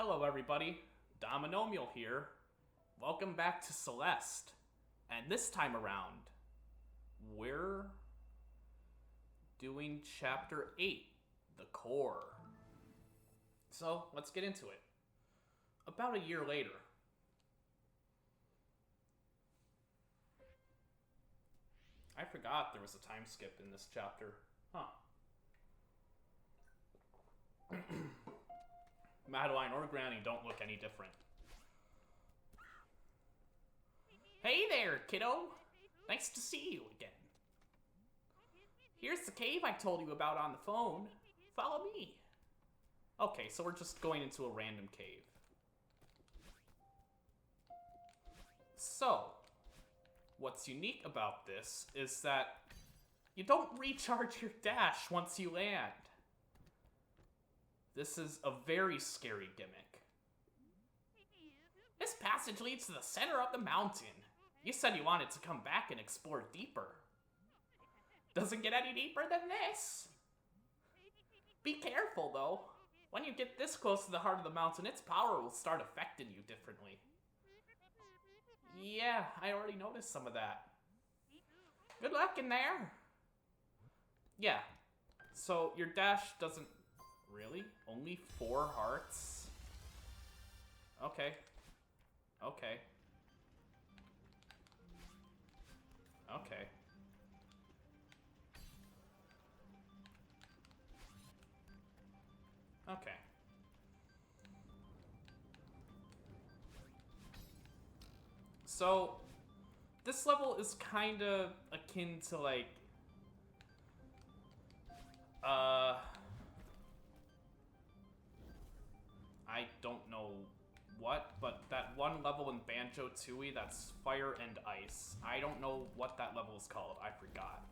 Hello everybody, Dominomial here. Welcome back to Celeste. And this time around, we're doing Chapter 8, The Core. So, let's get into it. About a year later. I forgot there was a time skip in this chapter. Huh. Madeline or Granny don't look any different. Hey there, kiddo! Nice to see you again. Here's the cave I told you about on the phone. Follow me. Okay, so we're just going into a random cave. So, what's unique about this is that you don't recharge your dash once you land. This is a very scary gimmick. This passage leads to the center of the mountain. You said you wanted to come back and explore deeper. Doesn't get any deeper than this. Be careful, though. When you get this close to the heart of the mountain, its power will start affecting you differently. Yeah, I already noticed some of that. Good luck in there. Yeah, so your dash doesn't... Really? Only 4 hearts? Okay. Okay. Okay. Okay. So, this level is kinda akin to, like... I don't know what, but that one level in Banjo-Tooie that's fire and ice. I don't know what that level is called. I forgot.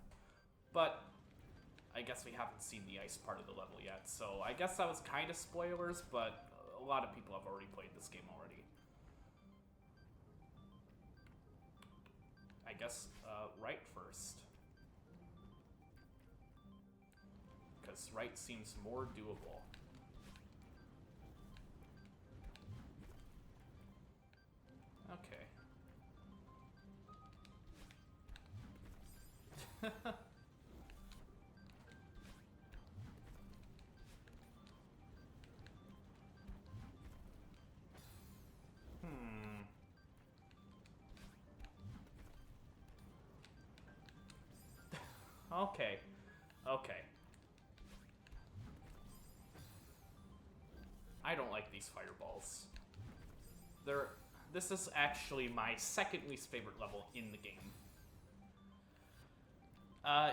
But I guess we haven't seen the ice part of the level yet, so I guess that was kind of spoilers, but a lot of people have already played this game already. I guess right first. Because right seems more doable. Okay. Okay. Okay. I don't like these fireballs. This is actually my second least favorite level in the game.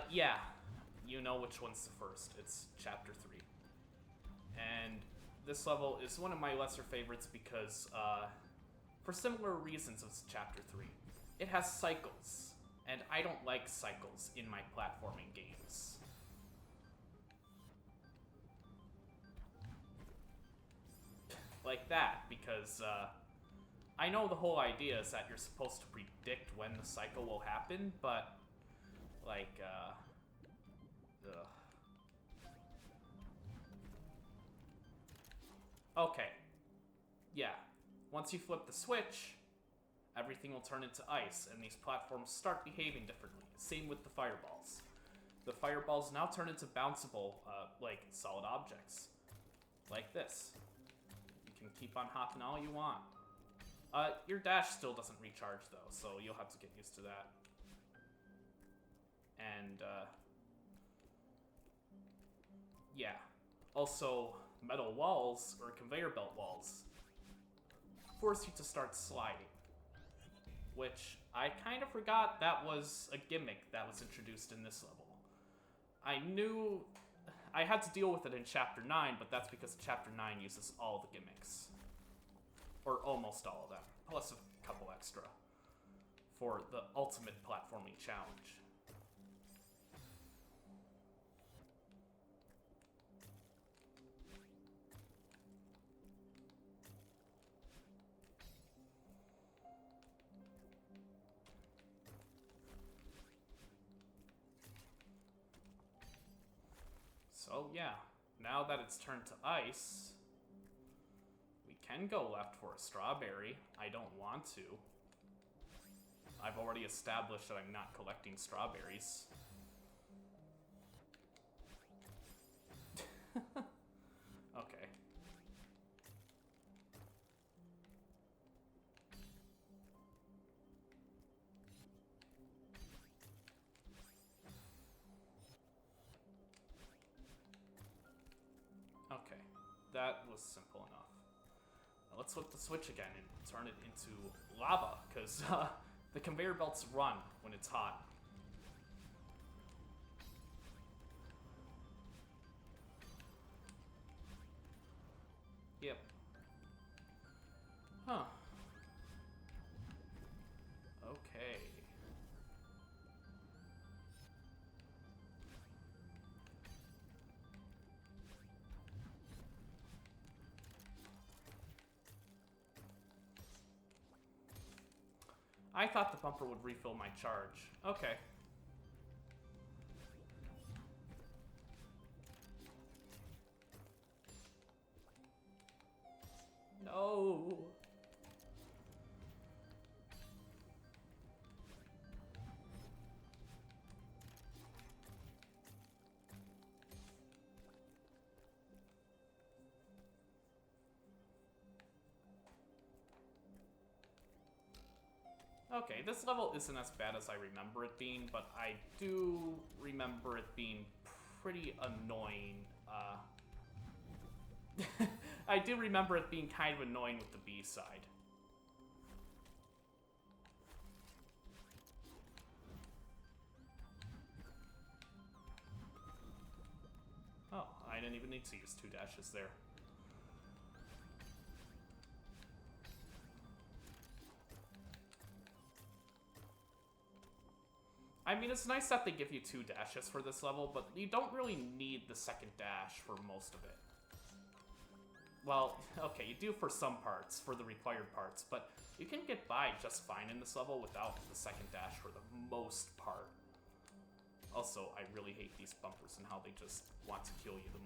Yeah. You know which one's the first. It's Chapter 3. And this level is one of my lesser favorites because, for similar reasons as Chapter 3. It has cycles, and I don't like cycles in my platforming games. Like that, because, I know the whole idea is that you're supposed to predict when the cycle will happen, but, like, ugh. Okay. Yeah. Once you flip the switch, everything will turn into ice, and these platforms start behaving differently. Same with the fireballs. The fireballs now turn into bounceable, like, solid objects. Like this. You can keep on hopping all you want. Your dash still doesn't recharge, though, so you'll have to get used to that. And, yeah. Also, metal walls, or conveyor belt walls, force you to start sliding. Which, I kind of forgot that was a gimmick that was introduced in this level. I knew I had to deal with it in Chapter 9, but that's because Chapter 9 uses all the gimmicks. Or almost all of them, plus a couple extra, for the ultimate platforming challenge. So yeah, now that it's turned to ice, we can go left for a strawberry. I don't want to. I've already established that I'm not collecting strawberries. Okay. Okay, that was simple enough. Now let's flip the switch again and turn it into lava, because the conveyor belts run when it's hot. Yep. Huh. Okay. I thought the bumper would refill my charge. Okay. No. Okay, this level isn't as bad as I remember it being, but I do remember it being pretty annoying. I do remember it being kind of annoying with the B side. Oh, I didn't even need to use 2 dashes there. I mean, it's nice that they give you 2 dashes for this level, but you don't really need the second dash for most of it. Well, okay, you do for some parts, for the required parts, but you can get by just fine in this level without the second dash for the most part. Also, I really hate these bumpers and how they just want to kill you the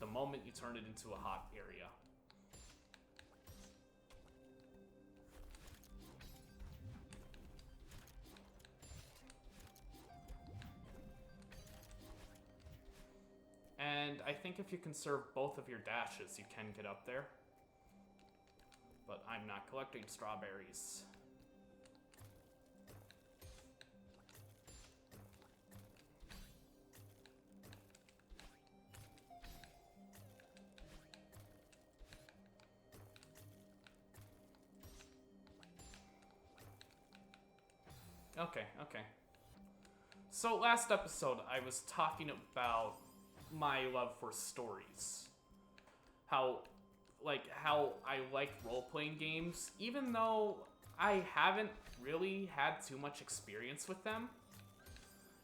moment you turn it into a hot area. And I think if you conserve both of your dashes, you can get up there. But I'm not collecting strawberries. Okay. So last episode, I was talking about my love for stories. How I like role-playing games, even though I haven't really had too much experience with them.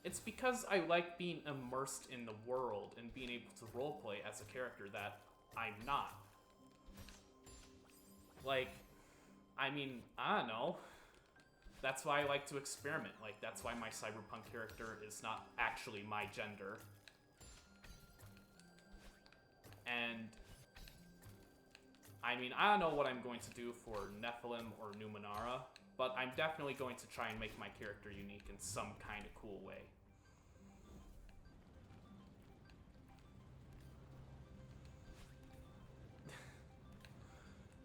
It's because I like being immersed in the world and being able to roleplay as a character that I'm not. I don't know. That's why I like to experiment. That's why my cyberpunk character is not actually my gender. And I don't know what I'm going to do for Nephilim or Numenera, but I'm definitely going to try and make my character unique in some kind of cool way.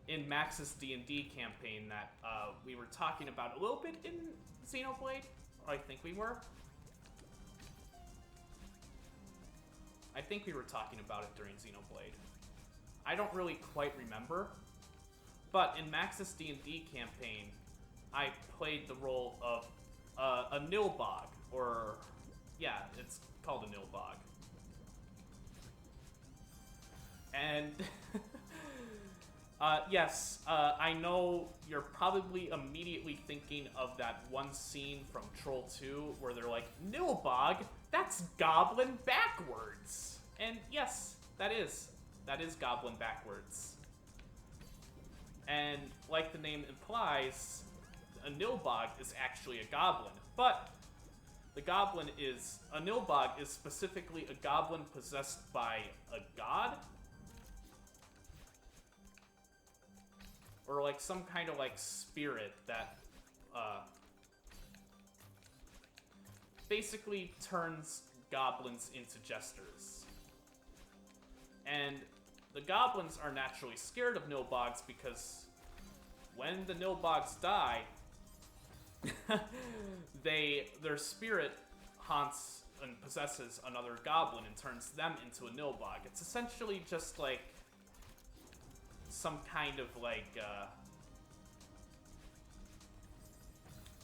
In Max's D&D campaign that we were talking about a little bit in Xenoblade, or I think we were. I think we were talking about it during Xenoblade. I don't really quite remember, but in Max's D&D campaign, I played the role of a Nilbog, or yeah, it's called a Nilbog. And yes, I know you're probably immediately thinking of that one scene from Troll 2 where they're like, Nilbog? That's Goblin backwards! And yes, that is Goblin backwards. And like the name implies, a Nilbog is actually a goblin. But The goblin is... A Nilbog is specifically a goblin possessed by a god? Or like some kind of like spirit that basically turns goblins into jesters. And the goblins are naturally scared of Nilbogs because when the Nilbogs die, their spirit haunts and possesses another goblin and turns them into a Nilbog. It's essentially just like some kind of like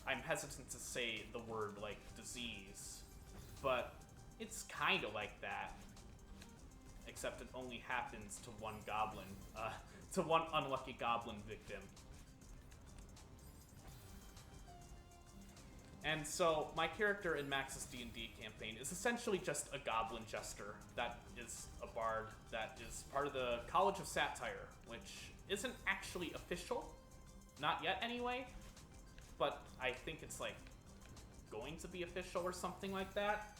I'm hesitant to say the word like disease, but it's kind of like that, except it only happens to one goblin, to one unlucky goblin victim. And so my character in Max's D&D campaign is essentially just a goblin jester that is a bard that is part of the College of Satire, which isn't actually official, not yet anyway, but I think it's like going to be official or something like that.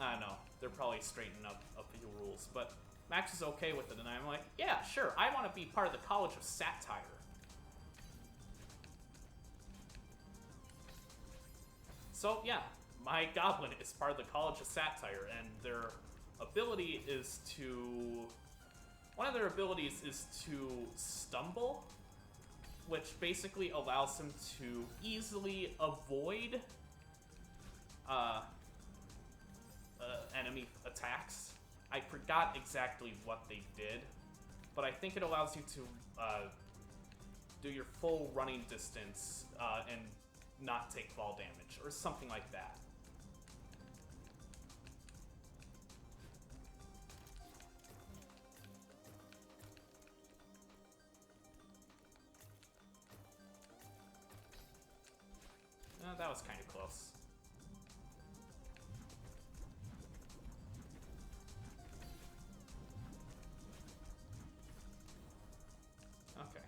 I don't know, they're probably straightening up a few rules, but Max is okay with it, and I'm like, yeah, sure, I want to be part of the College of Satire. So yeah, my goblin is part of the College of Satire, and their ability is to... One of their abilities is to stumble, which basically allows him to easily avoid enemy attacks. I forgot exactly what they did, but I think it allows you to do your full running distance and not take fall damage, or something like that. That was kind of close. Okay.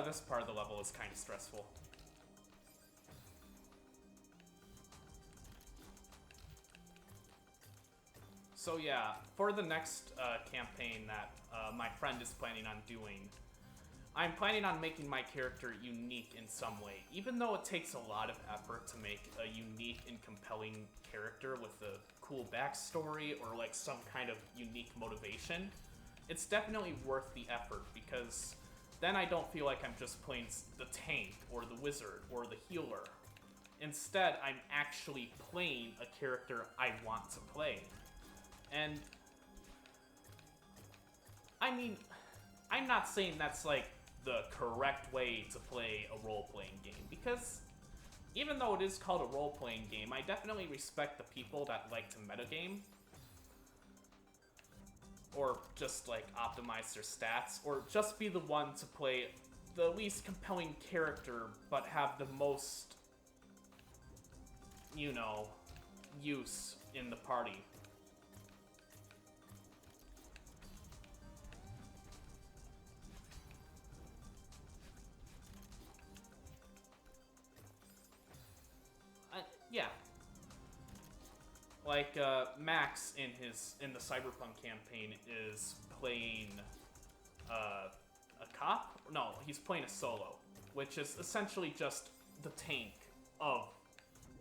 This part of the level is kind of stressful. So yeah, for the next campaign that my friend is planning on doing, I'm planning on making my character unique in some way. Even though it takes a lot of effort to make a unique and compelling character with a cool backstory or like some kind of unique motivation, it's definitely worth the effort, because then I don't feel like I'm just playing the tank or the wizard or the healer. Instead, I'm actually playing a character I want to play. And I mean, I'm not saying that's like the correct way to play a role-playing game, because even though it is called a role-playing game, I definitely respect the people that like to metagame, or just like optimize their stats, or just be the one to play the least compelling character but have the most, you know, use in the party. Yeah. Like, Max in the Cyberpunk campaign is playing, a cop? No, he's playing a solo, which is essentially just the tank of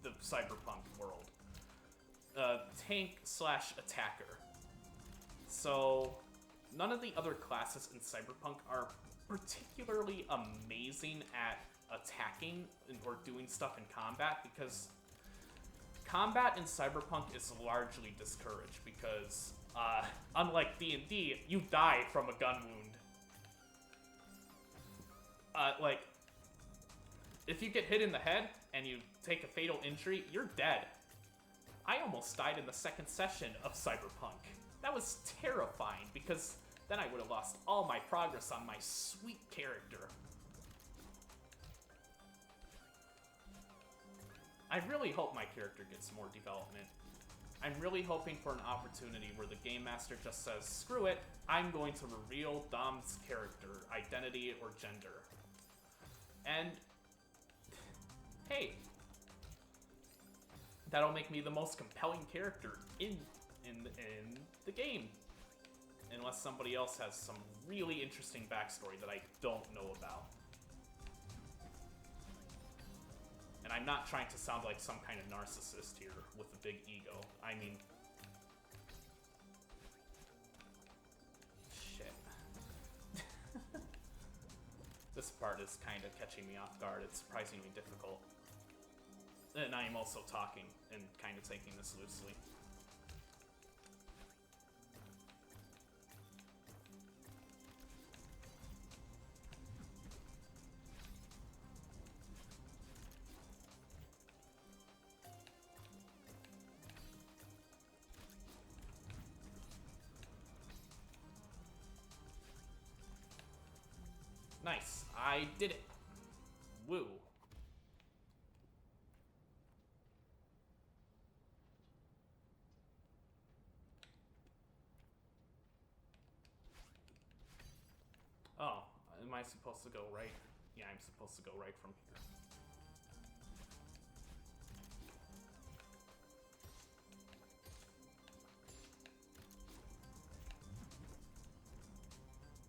the Cyberpunk world. Tank slash attacker. So, none of the other classes in Cyberpunk are particularly amazing at attacking or doing stuff in combat, because combat in Cyberpunk is largely discouraged, because, unlike D&D, you die from a gun wound. Like, if you get hit in the head and you take a fatal injury, you're dead. I almost died in the second session of Cyberpunk. That was terrifying, because then I would have lost all my progress on my sweet character. I really hope my character gets more development. I'm really hoping for an opportunity where the Game Master just says, screw it, I'm going to reveal Dom's character, identity, or gender. And, hey, that'll make me the most compelling character in the game. Unless somebody else has some really interesting backstory that I don't know about. And I'm not trying to sound like some kind of narcissist here with a big ego. I mean... Shit. This part is kind of catching me off guard. It's surprisingly difficult. And I am also talking and kind of taking this loosely. Nice. I did it. Woo. Oh, am I supposed to go right? Yeah, I'm supposed to go right from here.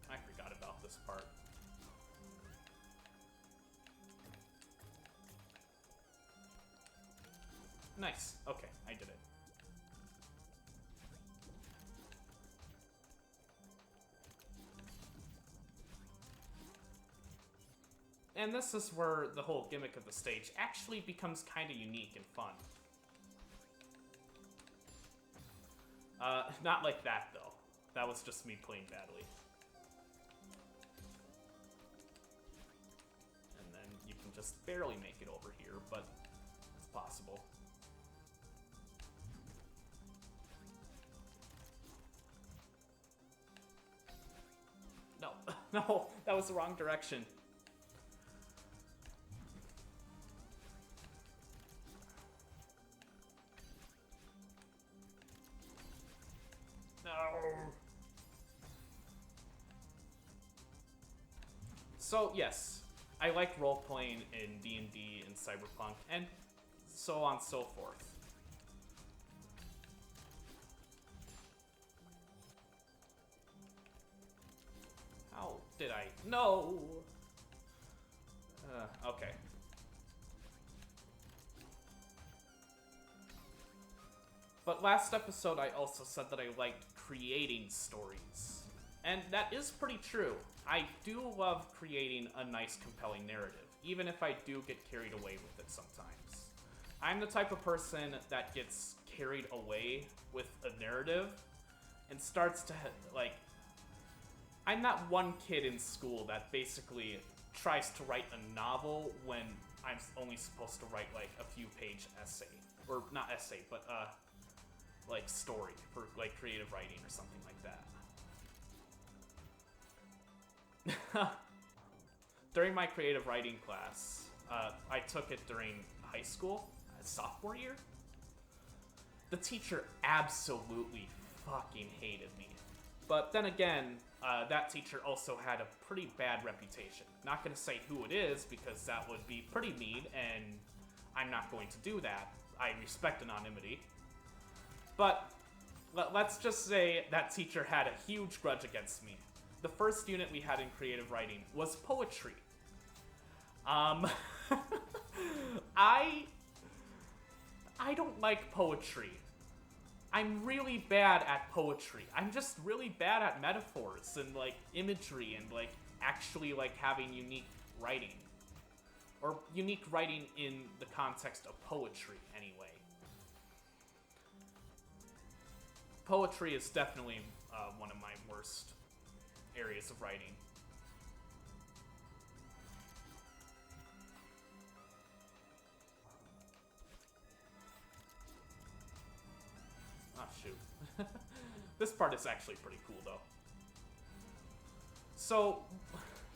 I forgot about this part. Nice. Okay, I did it. And this is where the whole gimmick of the stage actually becomes kind of unique and fun. Not like that, though. That was just me playing badly. And then you can just barely make it over here, but it's possible. No, no, that was the wrong direction. No. So, yes, I like role-playing in D&D and Cyberpunk, and so on and so forth. How did I? No! Okay. But last episode I also said that I liked creating stories. And that is pretty true. I do love creating a nice, compelling narrative, even if I do get carried away with it sometimes. I'm the type of person that gets carried away with a narrative and starts to, like... I'm that one kid in school that basically tries to write a novel when I'm only supposed to write, like, a few-page essay. Or, not essay, but, like, story for, like, creative writing or something like that. During my creative writing class, I took it during high school, sophomore year. The teacher absolutely fucking hated me. But then again, that teacher also had a pretty bad reputation. Not gonna say who it is, because that would be pretty mean, and I'm not going to do that. I respect anonymity. But let's just say that teacher had a huge grudge against me. The first unit we had in creative writing was poetry. I don't like poetry. I'm really bad at poetry. I'm just really bad at metaphors and, like, imagery and, like, actually, like, having unique writing. Or unique writing in the context of poetry, anyway. Poetry is definitely one of my worst areas of writing. Oh, shoot. This part is actually pretty cool, though. So,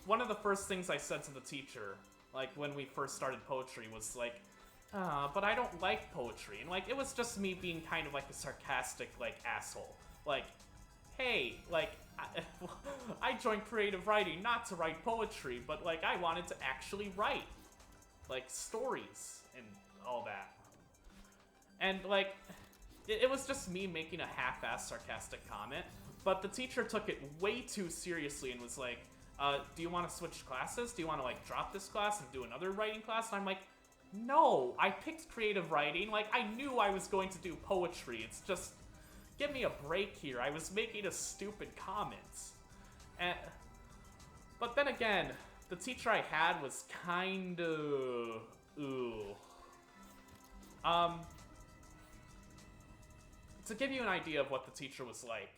one of the first things I said to the teacher, like, when we first started poetry was, like, but I don't like poetry. And, like, it was just me being kind of, like, a sarcastic, like, asshole. Like, hey, like, I joined creative writing not to write poetry, but, like, I wanted to actually write, like, stories and all that. And, like, it was just me making a half-assed sarcastic comment, but the teacher took it way too seriously and was like, do you want to switch classes? Do you want to, like, drop this class and do another writing class? And I'm like, no, I picked creative writing. Like, I knew I was going to do poetry. It's just, give me a break here. I was making a stupid comment. And, but then again, the teacher I had was kind of, to give you an idea of what the teacher was like,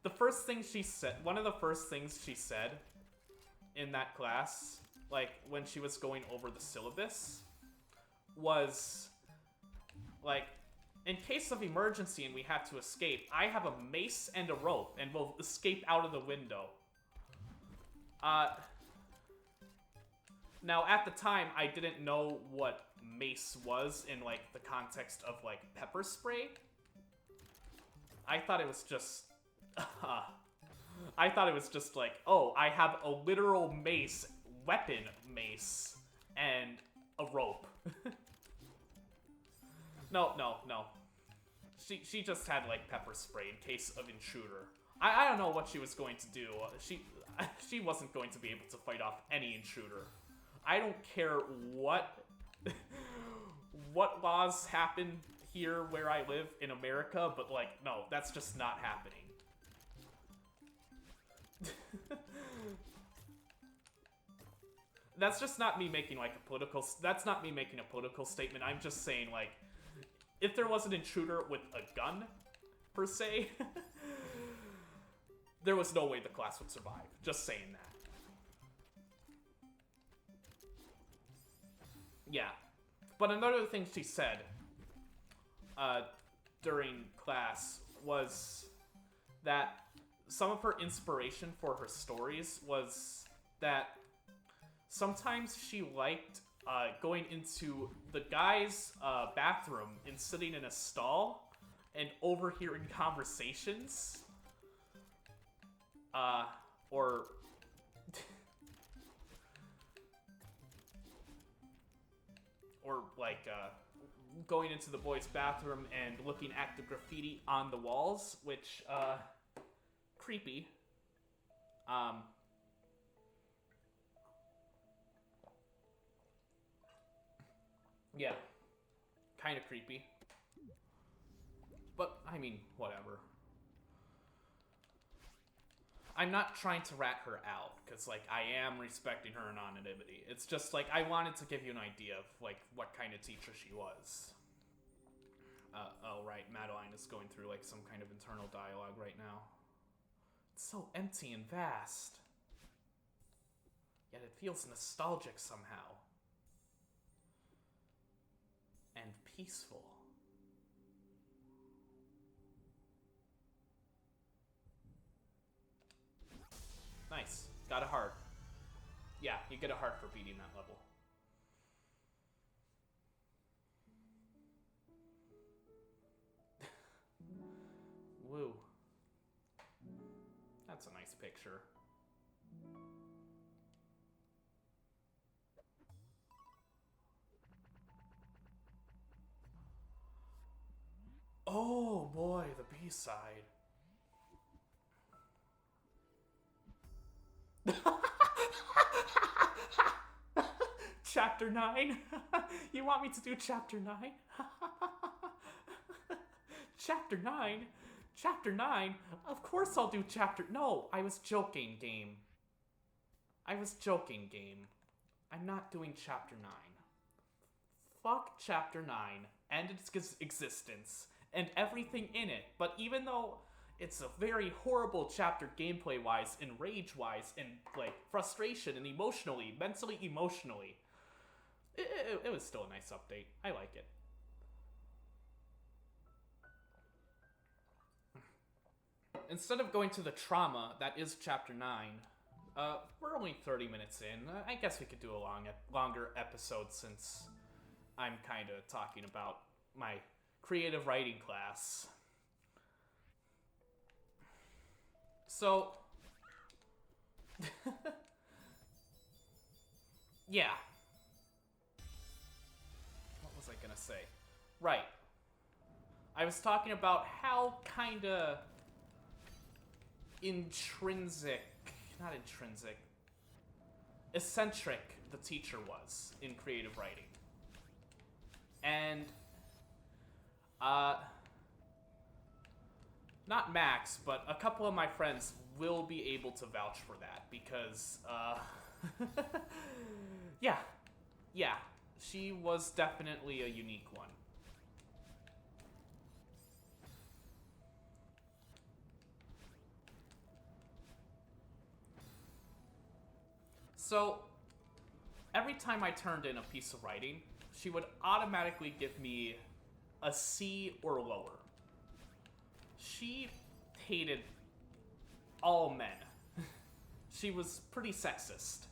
the first thing she said, one of the first things she said in that class, like, when she was going over the syllabus, was, like, in case of emergency and we have to escape, I have a mace and a rope, and we'll escape out of the window. Now, at the time, I didn't know what mace was in, like, the context of, like, pepper spray. I thought it was just... I thought it was just like, oh, I have a literal mace, weapon mace, and a rope. No. She just had, like, pepper spray in case of intruder. I don't know what she was going to do. She wasn't going to be able to fight off any intruder. I don't care what laws happen here where I live in America, but, like, no, that's just not happening. That's just not me making, like, that's not me making a political statement. I'm just saying, like, if there was an intruder with a gun, per se, there was no way the class would survive. Just saying that. Yeah. But another thing she said during class was that some of her inspiration for her stories was that sometimes she liked going into the guy's bathroom and sitting in a stall and overhearing conversations. Or like, going into the boys' bathroom and looking at the graffiti on the walls, which, creepy. Yeah. Kind of creepy. But, I mean, whatever. I'm not trying to rat her out, because, like, I am respecting her anonymity. It's just, like, I wanted to give you an idea of, like, what kind of teacher she was. Oh, right, Madeline is going through, like, some kind of internal dialogue right now. It's so empty and vast. Yet it feels nostalgic somehow. And peaceful. Nice. Got a heart. Yeah, you get a heart for beating that level. Woo. That's a nice picture. Oh boy, the B-side. Chapter 9? You want me to do Chapter 9? Chapter 9? Chapter 9? Of course I'll do Chapter... No, I was joking, game. I was joking, game. I'm not doing Chapter 9. Fuck Chapter 9 and its existence and everything in it. But even though it's a very horrible chapter gameplay-wise and rage-wise and, like, frustration and emotionally, mentally emotionally, it was still a nice update. I like it. instead of going to the trauma that is Chapter 9, we're only 30 minutes in. I guess we could do a longer episode since I'm kind of talking about my creative writing class. So, yeah. What was I gonna say? Right. I was talking about how kinda eccentric the teacher was in creative writing. And, not Max, but a couple of my friends will be able to vouch for that because, yeah, she was definitely a unique one. So, every time I turned in a piece of writing, she would automatically give me a C or lower. She hated all men. She was pretty sexist.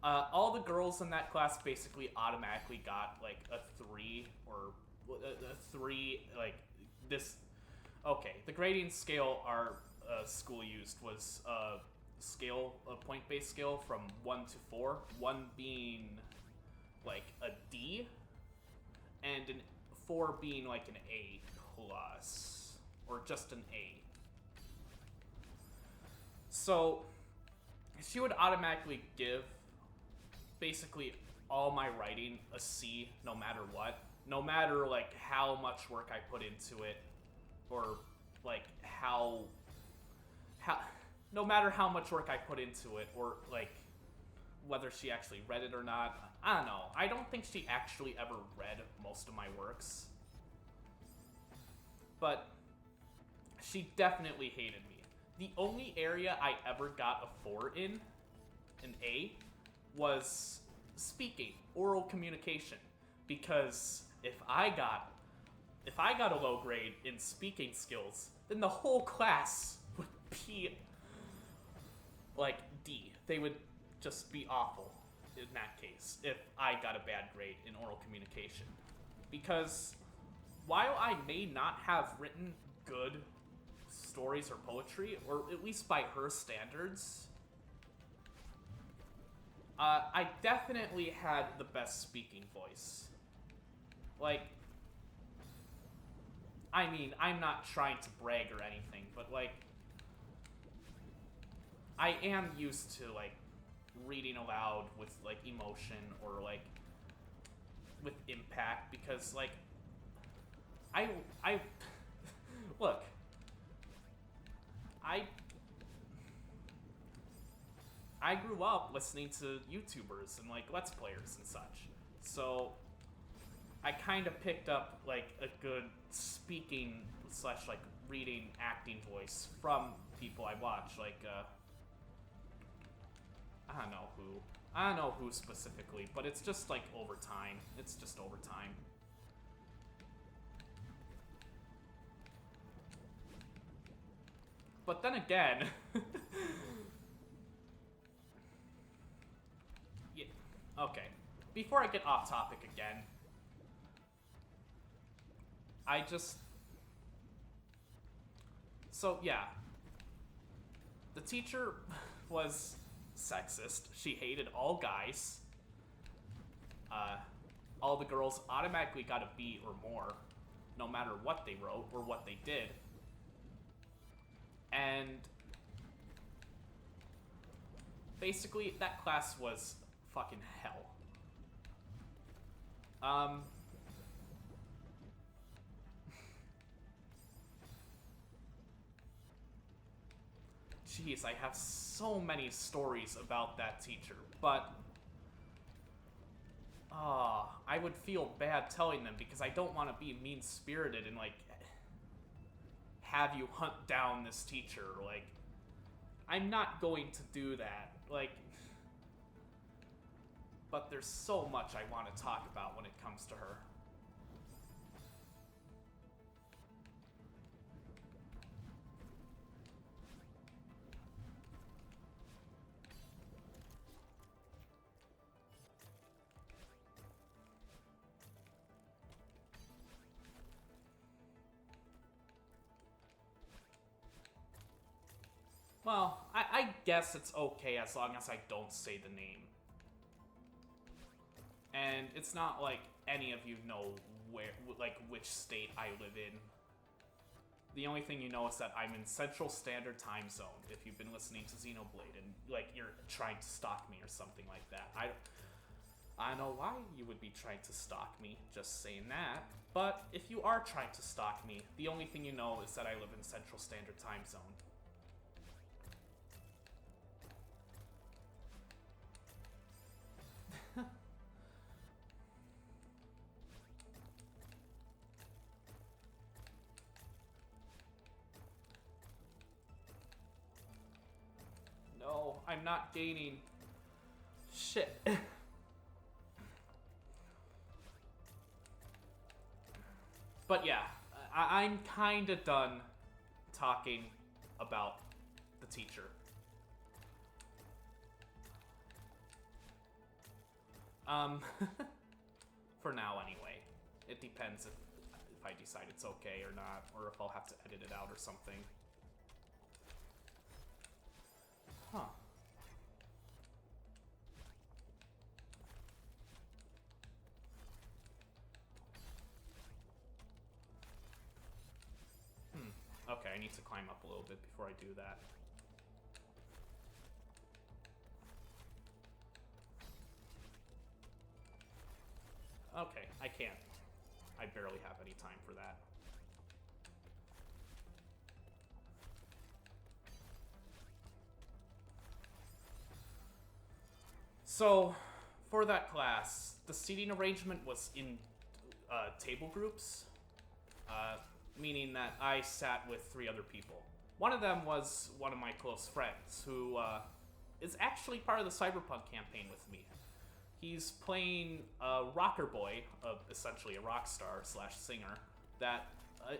All the girls in that class basically automatically got like a 3 or a 3, like this. Okay, the grading scale our school used was a point-based scale from 1 to 4. 1 being like a D, and 4 being like an A plus, or just an A. So she would automatically give basically all my writing a C no matter what. No matter like how much work I put into it, or like no matter how much work I put into it, or like whether she actually read it or not. I don't know. I don't think she actually ever read most of my works. But she definitely hated me. The only area I ever got a 4 in, an A, was speaking, oral communication. Because if I got a low grade in speaking skills, then the whole class would be like D. They would just be awful in that case if I got a bad grade in oral communication. Because while I may not have written good stories or poetry, or at least by her standards, I definitely had the best speaking voice. Like, I mean, I'm not trying to brag or anything, but like, I am used to like reading aloud with like emotion or like with impact, because like I look, I grew up listening to YouTubers and like Let's Players and such, so I kind of picked up like a good speaking / like reading acting voice from people I watch, like I don't know who specifically, but it's just like over time. It's just over time. But then again, yeah, okay. Before I get off topic again, so yeah, the teacher was sexist. She hated all guys. All the girls automatically got a B or more, no matter what they wrote or what they did. And basically, that class was fucking hell. Jeez, I have so many stories about that teacher, but I would feel bad telling them because I don't want to be mean-spirited and like have you hunt down this teacher. Like, I'm not going to do that. Like, but there's so much I want to talk about when it comes to her. I guess it's okay as long as I don't say the name. And it's not like any of you know where, like, which state I live in. The only thing you know is that I'm in Central Standard Time Zone, if you've been listening to Xenoblade, and, like, you're trying to stalk me or something like that. I don't know why you would be trying to stalk me, just saying that. But if you are trying to stalk me, the only thing you know is that I live in Central Standard Time Zone. No, I'm not gaining. Shit. But yeah, I'm kinda done talking about the teacher. For now anyway. It depends if I decide it's okay or not, or if I'll have to edit it out or something. Huh. Okay, I need to climb up a little bit before I do that. Okay, I can't. I barely have any time for that. So, for that class, the seating arrangement was in table groups, meaning that I sat with 3 other people. One of them was one of my close friends, who is actually part of the Cyberpunk campaign with me. He's playing a rocker boy, essentially a rock star slash singer, that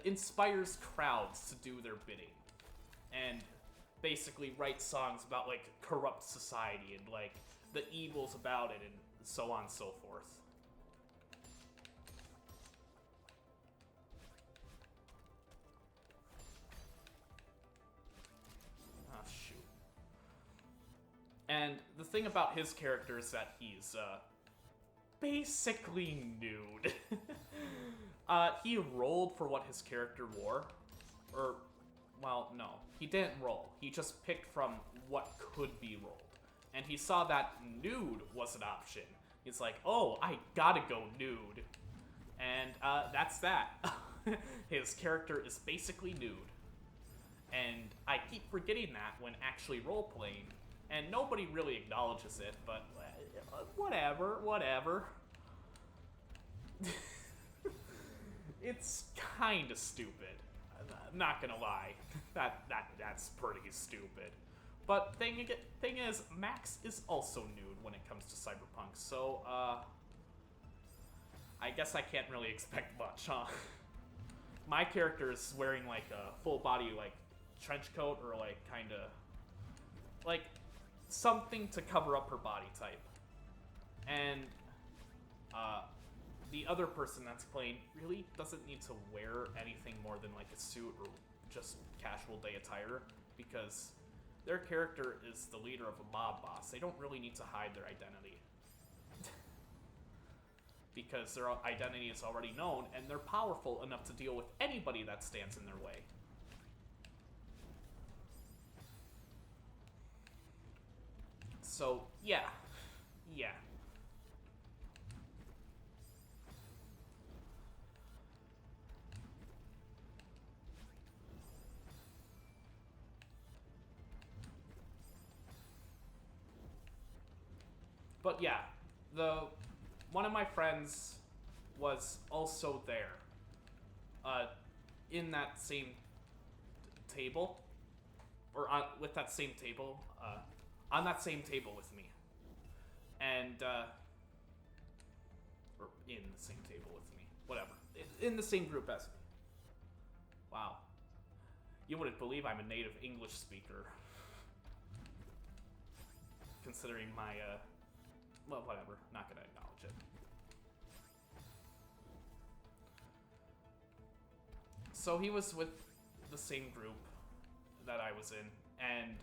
inspires crowds to do their bidding. And basically writes songs about, like, corrupt society and, like, the evils about it and so on and so forth. Ah, shoot. And the thing about his character is that he's, basically nude. He rolled for what his character wore. Or, well, no. He didn't roll. He just picked from what could be rolled. And he saw that nude was an option. He's like, oh, I gotta go nude. And that's that. His character is basically nude. And I keep forgetting that when actually role-playing. And nobody really acknowledges it, but whatever. It's kinda stupid. I'm not gonna lie. That's pretty stupid. But thing is, Max is also nude when it comes to Cyberpunk, so, I guess I can't really expect much, huh? My character is wearing, like, a full body, like, trench coat, or, like, kinda, like, something to cover up her body type. And, the other person that's playing really doesn't need to wear anything more than, like, a suit or just casual day attire, because their character is the leader of a mob boss. They don't really need to hide their identity. Because their identity is already known, and they're powerful enough to deal with anybody that stands in their way. So, yeah. But yeah, one of my friends was also there, in that same table, or with that same table, on that same table with me, and or in the same table with me, whatever, in the same group as me. Wow, you wouldn't believe I'm a native English speaker, considering my well, whatever. Not gonna acknowledge it. So he was with the same group that I was in, and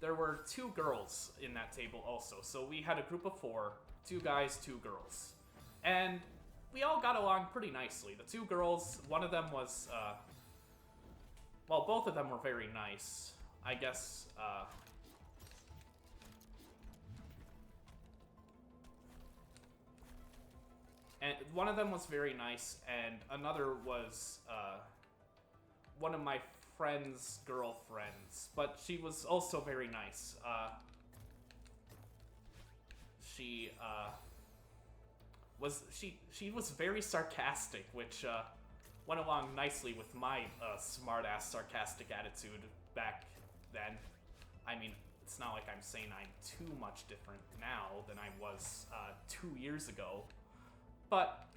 there were 2 girls in that table also. So we had a group of 4, 2 guys, 2 girls. And we all got along pretty nicely. The 2 girls, one of them was, well, both of them were very nice. I guess, and one of them was very nice, and another was, one of my friend's girlfriends, but she was also very nice. She was very sarcastic, which went along nicely with my smart-ass sarcastic attitude back then. I mean, it's not like I'm saying I'm too much different now than I was 2 years ago, but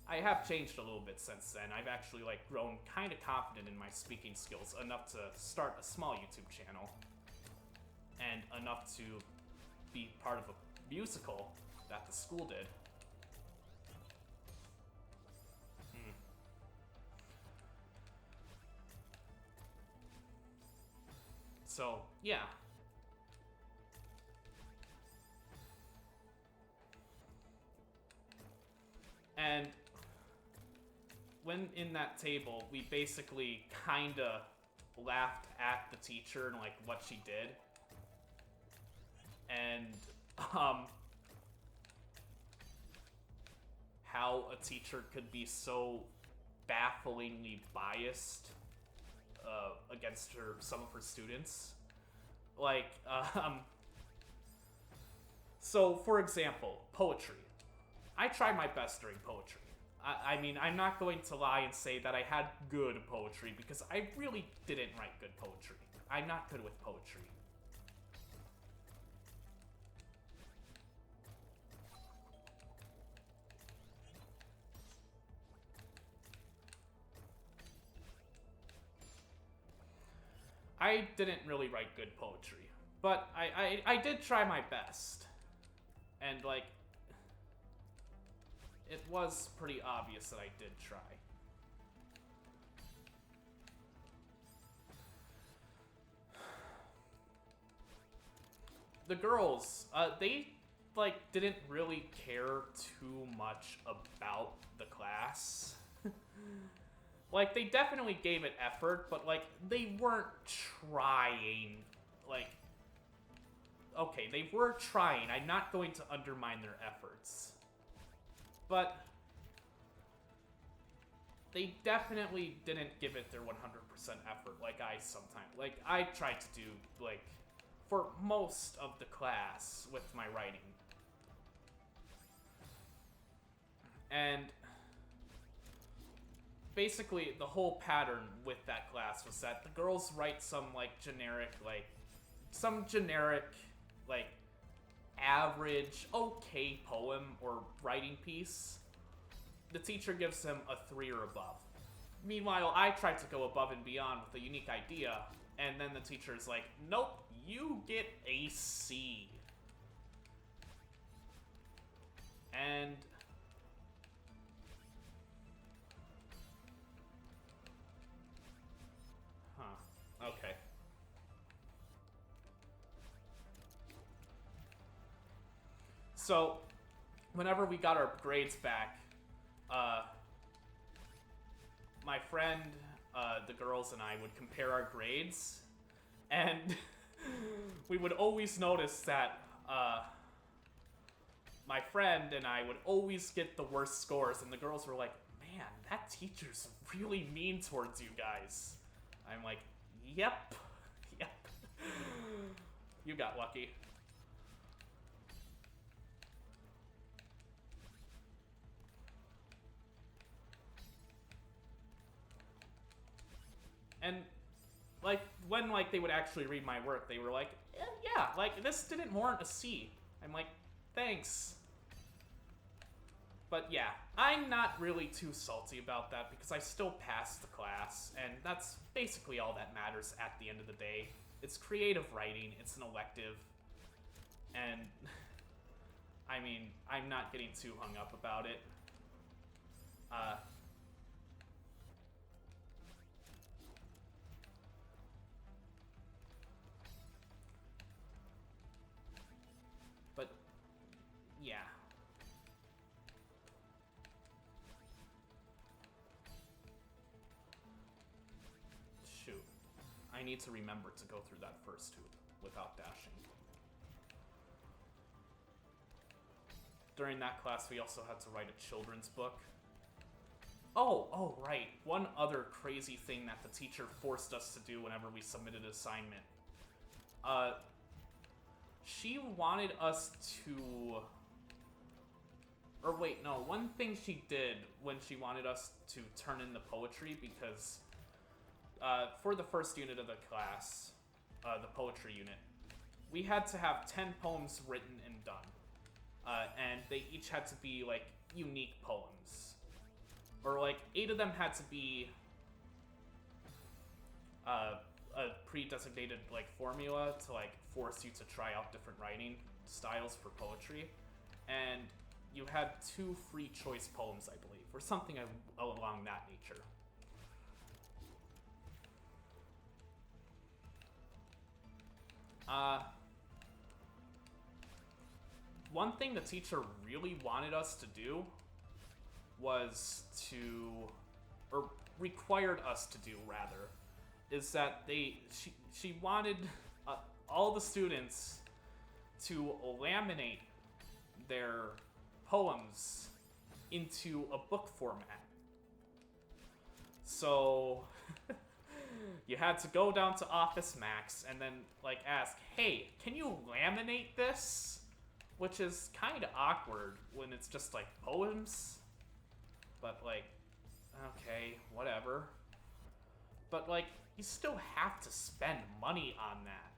I have changed a little bit since then. I've actually like grown kind of confident in my speaking skills enough to start a small YouTube channel and enough to be part of a musical that the school did. So, yeah. And when in that table, we basically kinda laughed at the teacher and like what she did. And how a teacher could be so bafflingly biased against some of her students. Like, so for example, poetry. I try my best during poetry. I mean, I'm not going to lie and say that I had good poetry, because I really didn't write good poetry. I'm not good with poetry. I didn't really write good poetry, but I did try my best. And, like, it was pretty obvious that I did try. The girls, they, like, didn't really care too much about the class. Like, they definitely gave it effort, but, like, they weren't trying, like... Okay, they were trying. I'm not going to undermine their efforts. But... they definitely didn't give it their 100% effort, like I sometimes... Like, I tried to do, like, for most of the class with my writing. And... basically, the whole pattern with that class was that the girls write some, like, generic, like, average, okay poem or writing piece. The teacher gives them a 3 or above. Meanwhile, I tried to go above and beyond with a unique idea, and then the teacher's like, nope, you get a C. And... okay. So, whenever we got our grades back, my friend, the girls, and I would compare our grades, and we would always notice that my friend and I would always get the worst scores, and the girls were like, man, that teacher's really mean towards you guys. I'm like, yep. Yep. You got lucky. And, like, when, like, they would actually read my work, they were like, yeah, like, this didn't warrant a C. I'm like, thanks. But yeah, I'm not really too salty about that because I still passed the class, and that's basically all that matters at the end of the day. It's creative writing, it's an elective, and I mean, I'm not getting too hung up about it. I need to remember to go through that first hoop without dashing. During that class, we also had to write a children's book. Oh, right. One other crazy thing that the teacher forced us to do whenever we submitted an assignment. She wanted us to... Or wait, no. One thing she did when she wanted us to turn in the poetry, because for the first unit of the class, the poetry unit, we had to have 10 poems written and done. And they each had to be, like, unique poems. Or, like, 8 of them had to be a pre-designated, like, formula to, like, force you to try out different writing styles for poetry. And you had 2 free choice poems, I believe, or something along that nature. One thing the teacher really wanted us to do was to, or required us to do rather, is that she wanted all the students to laminate their poems into a book format. So you had to go down to Office Max and then like ask, hey, can you laminate this? Which is kind of awkward when it's just like poems. But like, okay, whatever. But like, you still have to spend money on that.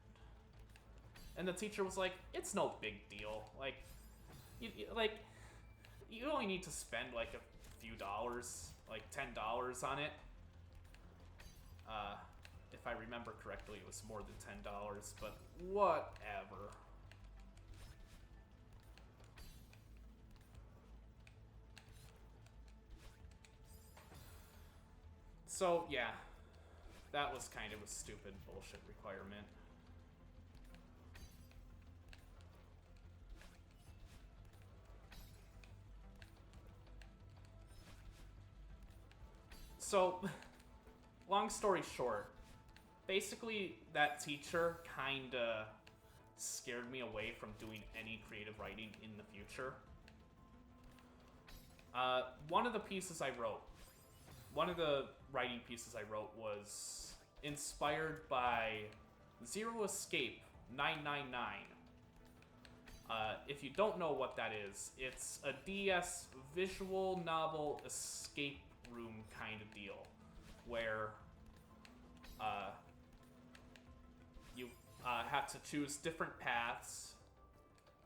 And the teacher was like, it's no big deal. Like, you only need to spend like a few dollars, like $10 on it. If I remember correctly, it was more than $10, but whatever. So, yeah, that was kind of a stupid bullshit requirement. So, long story short, basically that teacher kinda scared me away from doing any creative writing in the future. One of the writing pieces I wrote was inspired by Zero Escape 999. If you don't know what that is, it's a DS visual novel escape room kind of deal, where you have to choose different paths,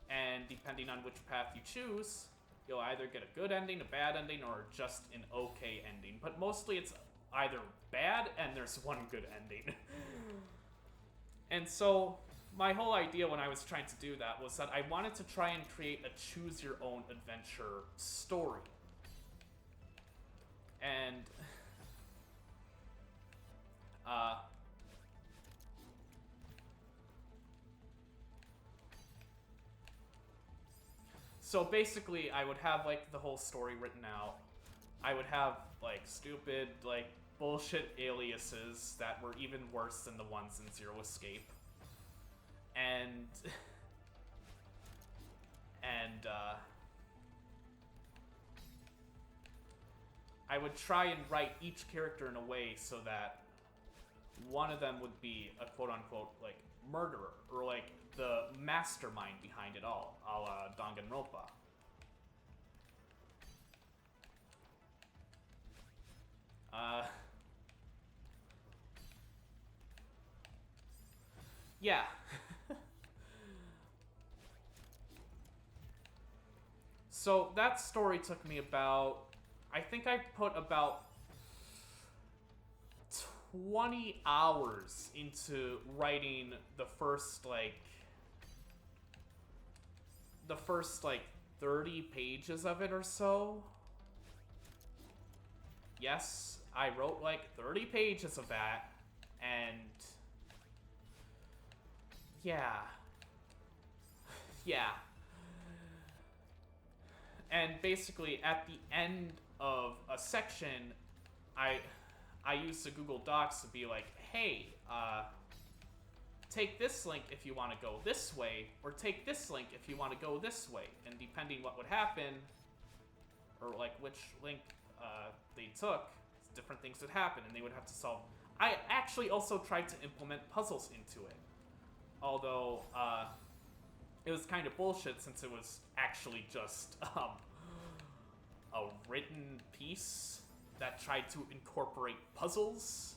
and depending on which path you choose, you'll either get a good ending, a bad ending, or just an okay ending. But mostly it's either bad and there's one good ending. And so my whole idea when I was trying to do that was that I wanted to try and create a choose-your-own-adventure story. And so basically I would have like the whole story written out. I would have like stupid like bullshit aliases that were even worse than the ones in Zero Escape. And I would try and write each character in a way so that one of them would be a quote-unquote, like, murderer, or, like, the mastermind behind it all, a la Danganronpa. Yeah. So, that story took me about... I think I put about 20 hours into writing the first 30 pages of it or so. Yes, I wrote like 30 pages of that, and yeah. And basically at the end of a section, I I used the Google Docs to be like, hey, take this link if you want to go this way, or take this link if you want to go this way. And depending what would happen, or like which link they took, different things would happen, and they would have to solve. I actually also tried to implement puzzles into it, although it was kind of bullshit since it was actually just a written piece that tried to incorporate puzzles.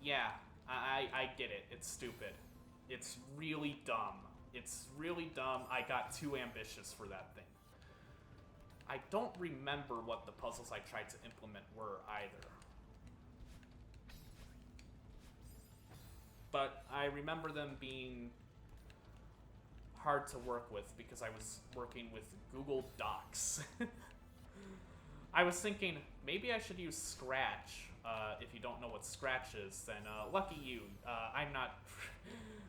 Yeah, I get it. It's stupid. It's really dumb. It's really dumb. I got too ambitious for that thing. I don't remember what the puzzles I tried to implement were either. But I remember them being hard to work with because I was working with Google Docs. I was thinking, maybe I should use Scratch. If you don't know what Scratch is, then lucky you. I'm not...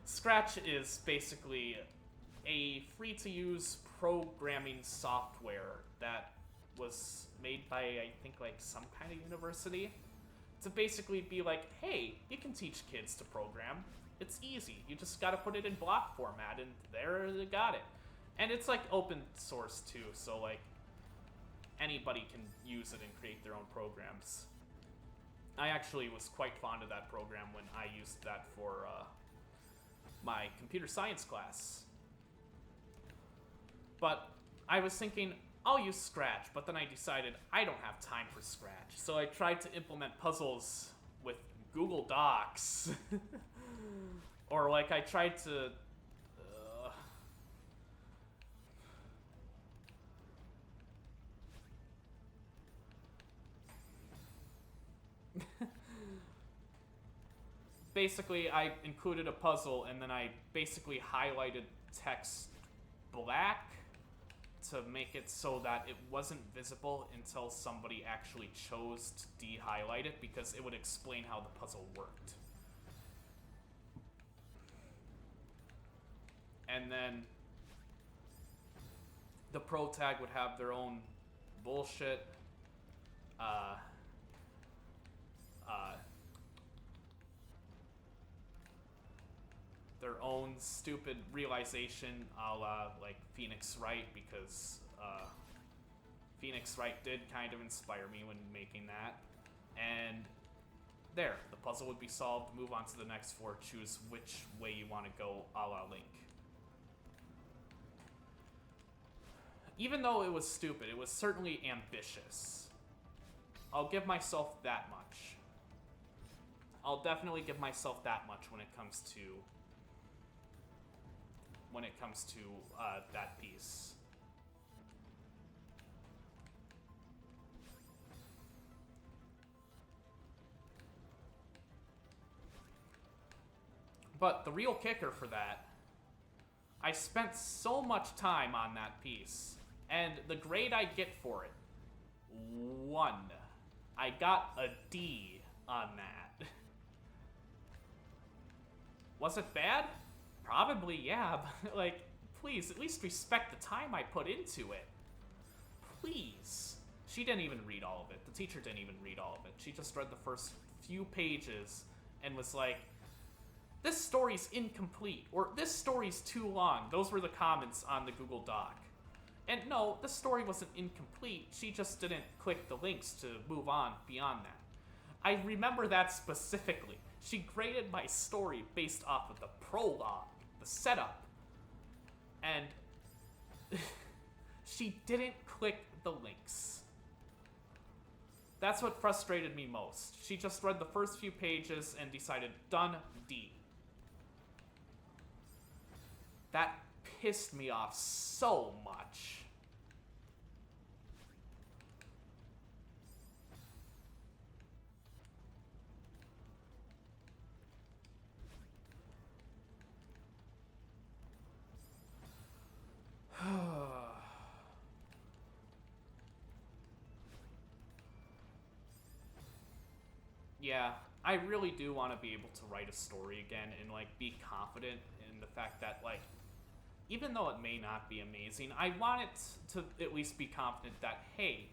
Scratch is basically a free-to-use programming software that was made by, I think, like, some kind of university. To basically be like, hey, you can teach kids to program. It's easy. You just gotta put it in block format, and there you got it. And it's, like, open source, too, so, like, anybody can use it and create their own programs. I actually was quite fond of that program when I used that for my computer science class. But I was thinking, I'll use Scratch, but then I decided I don't have time for Scratch. So I tried to implement puzzles with Google Docs. Or like I tried to... Basically, I included a puzzle, and then I basically highlighted text black to make it so that it wasn't visible until somebody actually chose to de-highlight it, because it would explain how the puzzle worked. And then the pro tag would have their own bullshit, their own stupid realization, a la like Phoenix Wright, because Phoenix Wright did kind of inspire me when making that. And there, the puzzle would be solved, move on to the next four, choose which way you want to go, a la Link. Even though it was stupid, it was certainly ambitious. I'll give myself that much. I'll definitely give myself that much when it comes to that piece. But the real kicker for that, I spent so much time on that piece, and the grade I get for it, 1. I got a D on that. Was it bad? Probably, yeah, but, like, please, at least respect the time I put into it. Please. She didn't even read all of it. The teacher didn't even read all of it. She just read the first few pages and was like, this story's incomplete, or this story's too long. Those were the comments on the Google Doc. And no, the story wasn't incomplete. She just didn't click the links to move on beyond that. I remember that specifically. She graded my story based off of the prologue, the setup, and she didn't click the links. That's what frustrated me most. She just read the first few pages and decided, done, D. That pissed me off so much. Yeah, I really do want to be able to write a story again and, like, be confident in the fact that, like, even though it may not be amazing, I want it to at least be confident that, hey,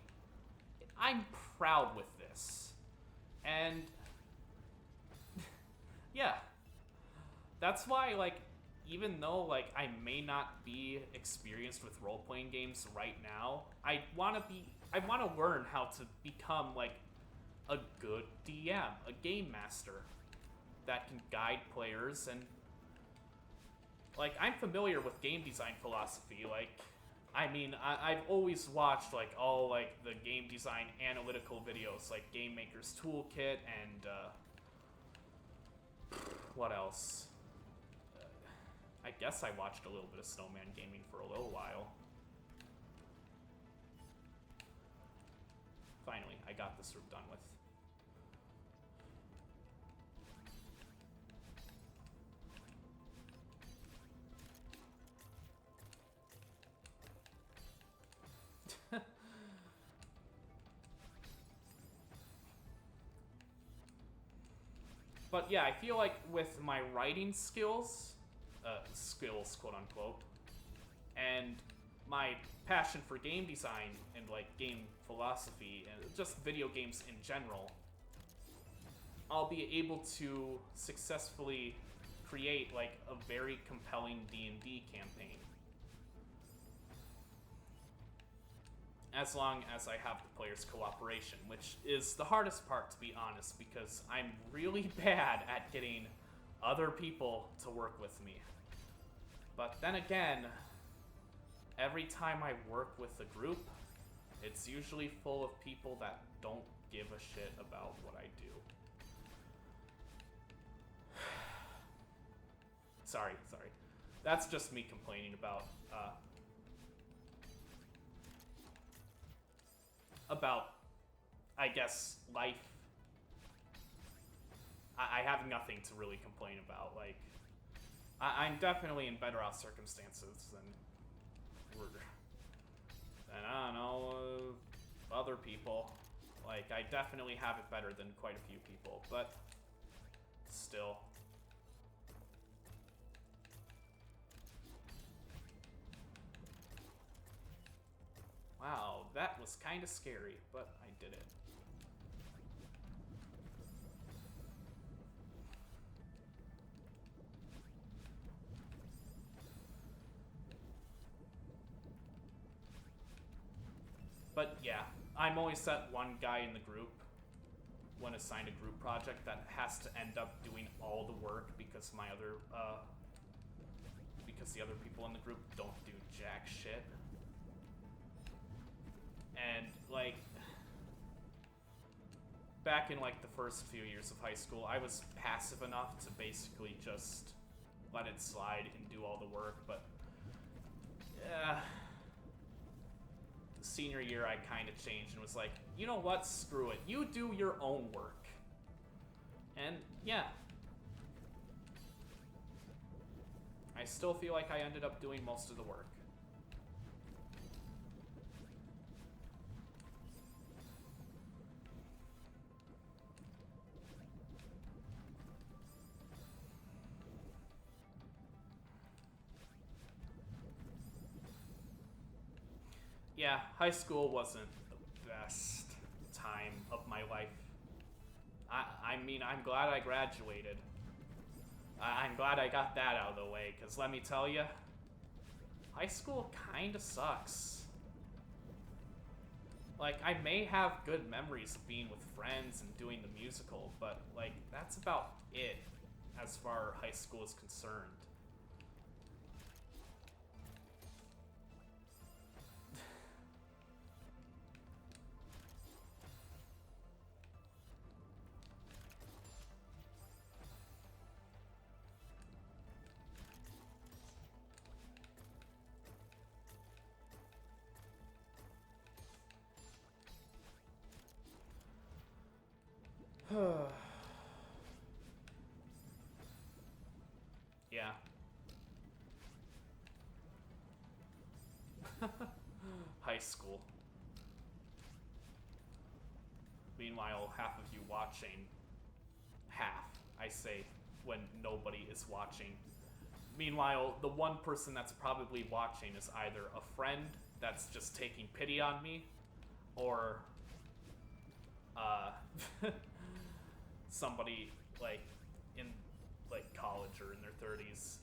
I'm proud with this. And yeah, that's why, like, even though, like, I may not be experienced with role-playing games right now, I want to learn how to become, like, a good DM, a game master that can guide players. And, like, I'm familiar with game design philosophy. Like, I mean, I've always watched, like, all, like, the game design analytical videos, like Game Maker's Toolkit and, what else? I guess I watched a little bit of Snowman Gaming for a little while. Finally, I got this room done with. But yeah, I feel like with my writing skills, quote unquote, and my passion for game design and like game philosophy and just video games in general, I'll be able to successfully create like a very compelling D&D campaign. As long as I have the players' cooperation, which is the hardest part, to be honest, because I'm really bad at getting other people to work with me. But then again, every time I work with a group, it's usually full of people that don't give a shit about what I do. Sorry. That's just me complaining about I guess, life. I have nothing to really complain about. Like, I'm definitely in better off circumstances than I don't know, other people. Like, I definitely have it better than quite a few people, but still. Wow, that was kind of scary, but I did it. But yeah, I'm always that one guy in the group when assigned a group project that has to end up doing all the work because because the other people in the group don't do jack shit. And like back in like the first few years of high school, I was passive enough to basically just let it slide and do all the work, but yeah. Senior year, I kind of changed and was like, you know what, screw it. You do your own work. And yeah. I still feel like I ended up doing most of the work. Yeah, high school wasn't the best time of my life. I mean, I'm glad I graduated. I'm glad I got that out of the way, because let me tell you, high school kinda sucks. Like, I may have good memories of being with friends and doing the musical, but, like, that's about it as far as high school is concerned. Yeah. High school. Meanwhile, half of you watching, half, I say, when nobody is watching. Meanwhile, the one person that's probably watching is either a friend that's just taking pity on me, or somebody like in like college or in their 30s.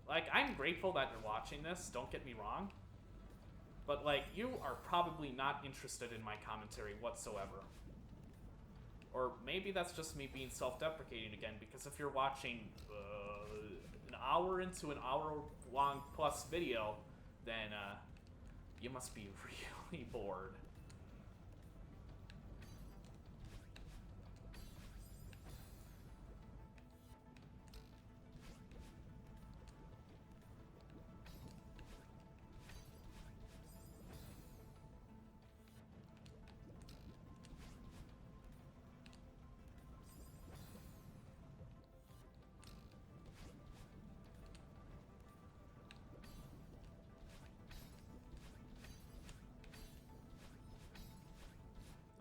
Like, I'm grateful that you're watching this, don't get me wrong, but like, you are probably not interested in my commentary whatsoever. Or maybe that's just me being self-deprecating again, because if you're watching an hour into an hour-long plus video, then you must be really bored.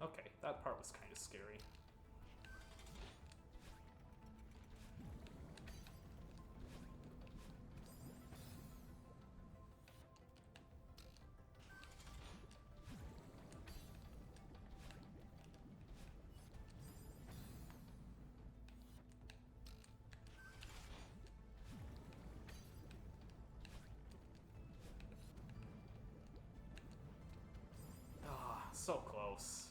Okay, that part was kind of scary. Ah, so close.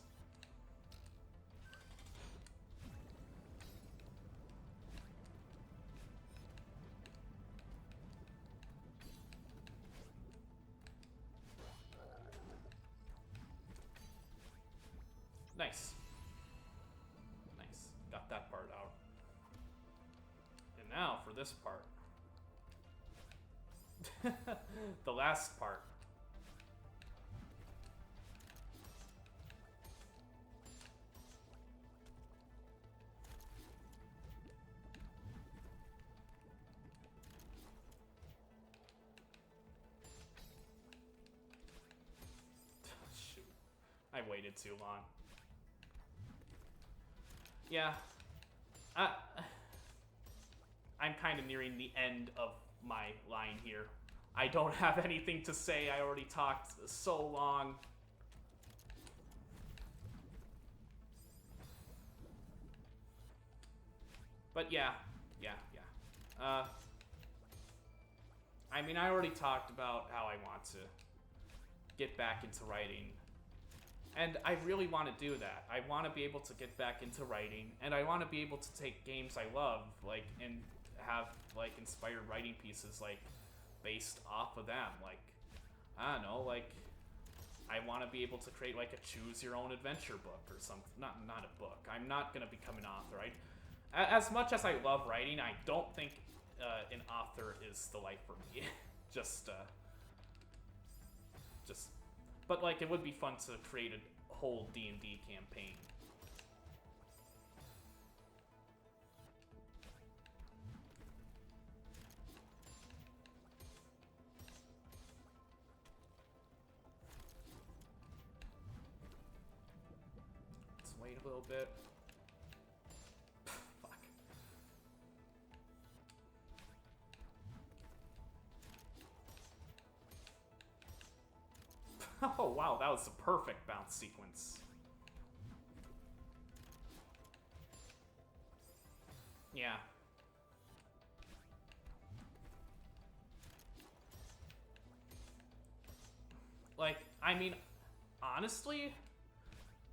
Nice. Nice. Got that part out. And now for this part. The last part. Shoot. I waited too long. Yeah. I'm kind of nearing the end of my line here. I don't have anything to say. I already talked so long. But yeah. I mean, I already talked about how I want to get back into writing. And I really want to do that. I want to be able to get back into writing, and I want to be able to take games I love, like, and have, like, inspired writing pieces, like, based off of them. Like, I don't know, like, I want to be able to create, like, a choose-your-own-adventure book or something. Not a book. I'm not going to become an author. As much as I love writing, I don't think an author is the life for me. But, like, it would be fun to create a whole D&D campaign. Let's wait a little bit. Fuck. Oh, wow, that was a perfect bounce sequence. Yeah. Like, I mean, honestly,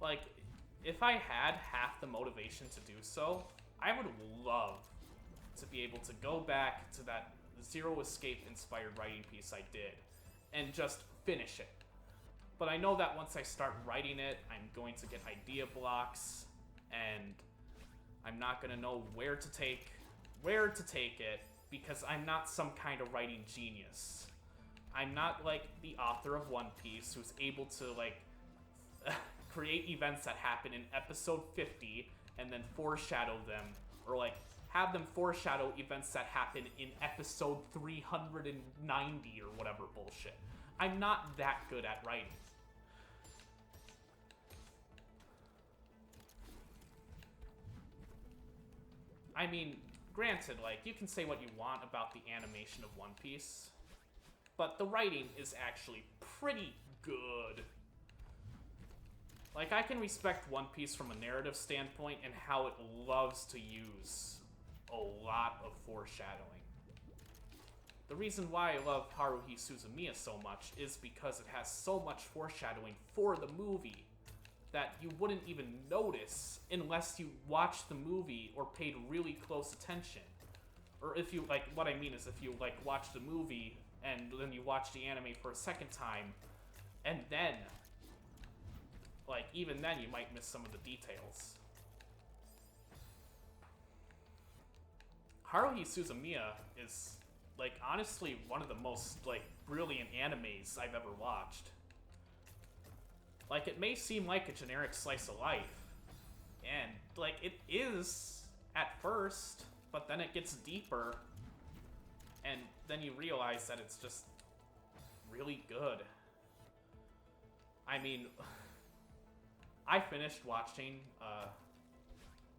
like, if I had half the motivation to do so, I would love to be able to go back to that Zero Escape inspired writing piece I did and just finish it. But I know that once I start writing it, I'm going to get idea blocks, and I'm not going to know where to take it, because I'm not some kind of writing genius. I'm not like the author of One Piece who's able to, like, create events that happen in episode 50 and then foreshadow them, or like have them foreshadow events that happen in episode 390 or whatever bullshit. I'm not that good at writing. I mean, granted, like, you can say what you want about the animation of One Piece, but the writing is actually pretty good. Like, I can respect One Piece from a narrative standpoint and how it loves to use a lot of foreshadowing. The reason why I love Haruhi Suzumiya so much is because it has so much foreshadowing for the movie that you wouldn't even notice unless you watched the movie or paid really close attention. Or if you, like, what I mean is if you, like, watch the movie and then you watch the anime for a second time, and then, like, even then you might miss some of the details. Haruhi Suzumiya is, like, honestly one of the most, like, brilliant animes I've ever watched. Like, it may seem like a generic slice of life, and, like, it is at first, but then it gets deeper, and then you realize that it's just really good. I mean, I finished watching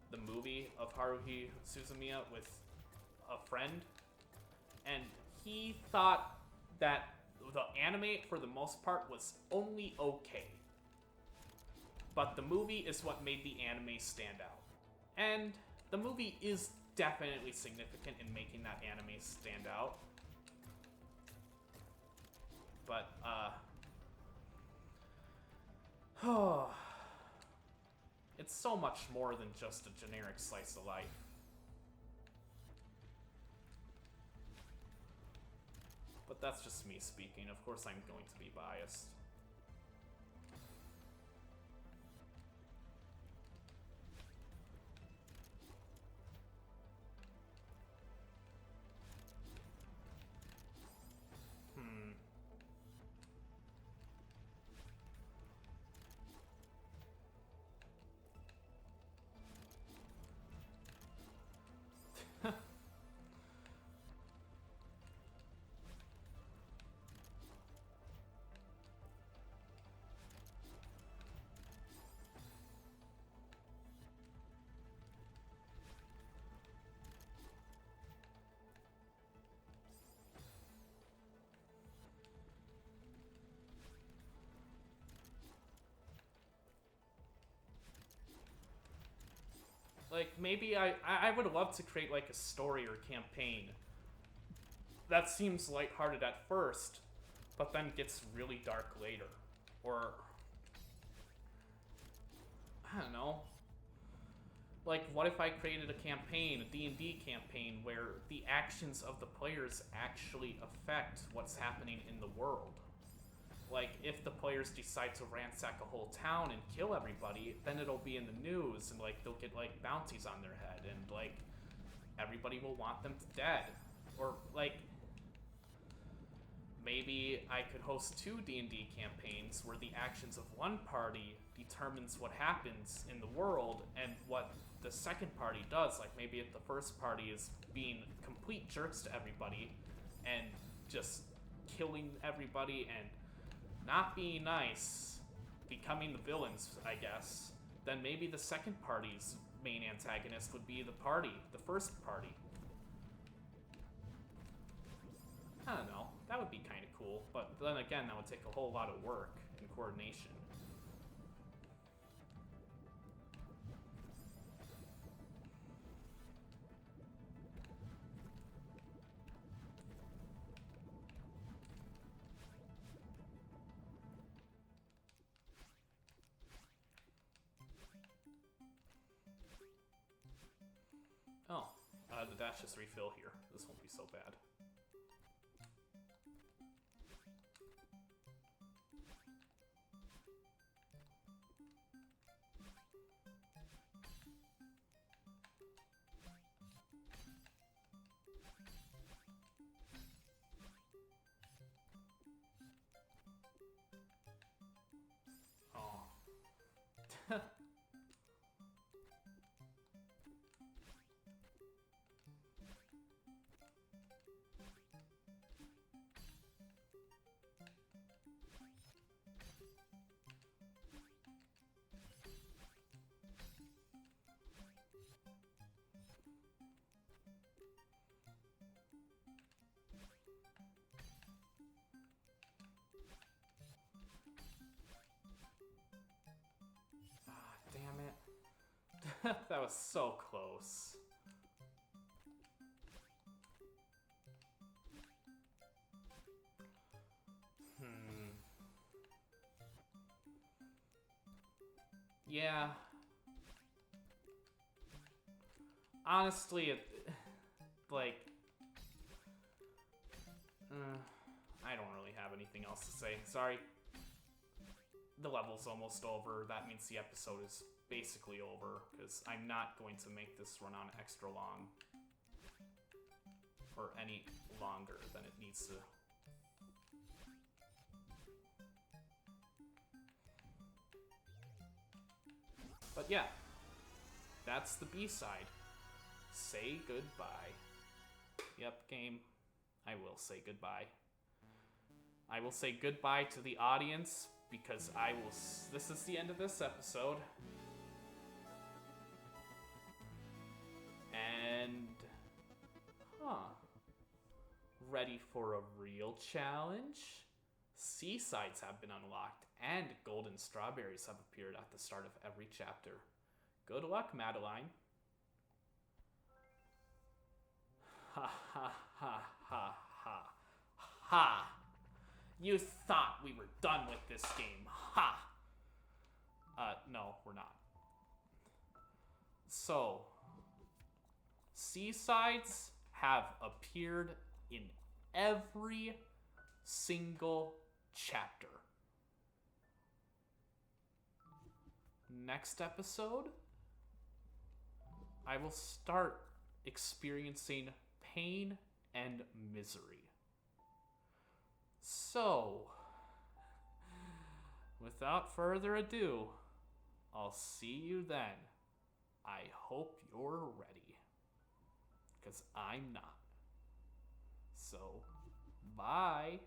the movie of Haruhi Suzumiya with a friend, and he thought that the anime, for the most part, was only okay. But the movie is what made the anime stand out. And the movie is definitely significant in making that anime stand out. But, it's so much more than just a generic slice of life. But that's just me speaking. Of course I'm going to be biased. Like, maybe I would love to create, like, a story or campaign that seems lighthearted at first, but then gets really dark later. Or, I don't know. Like, what if I created a campaign, a D&D campaign, where the actions of the players actually affect what's happening in the world? Like, if the players decide to ransack a whole town and kill everybody, then it'll be in the news, and, like, they'll get, like, bounties on their head, and, like, everybody will want them dead. Or, like, maybe I could host 2 D&D campaigns where the actions of one party determines what happens in the world and what the second party does. Like, maybe if the first party is being complete jerks to everybody and just killing everybody and not being nice, becoming the villains, I guess, then maybe the second party's main antagonist would be the first party. I don't know, that would be kind of cool, but then again, that would take a whole lot of work and coordination. Oh, the dash just refill here. This won't be so bad. Oh. That was so close. Yeah. Honestly, like, I don't really have anything else to say. Sorry. The level's almost over. That means the episode is basically over, because I'm not going to make this run on extra long. Or any longer than it needs to. But yeah, that's the B-side. Say goodbye. Yep, game. I will say goodbye. I will say goodbye to the audience because this is the end of this episode. And, ready for a real challenge? Seasides have been unlocked, and golden strawberries have appeared at the start of every chapter. Good luck, Madeline. Ha ha ha ha ha ha. You thought we were done with this game, ha! No, we're not. So, Seasides have appeared in every single chapter. Next episode, I will start experiencing pain and misery. So, without further ado, I'll see you then. I hope you're ready, because I'm not. So, bye.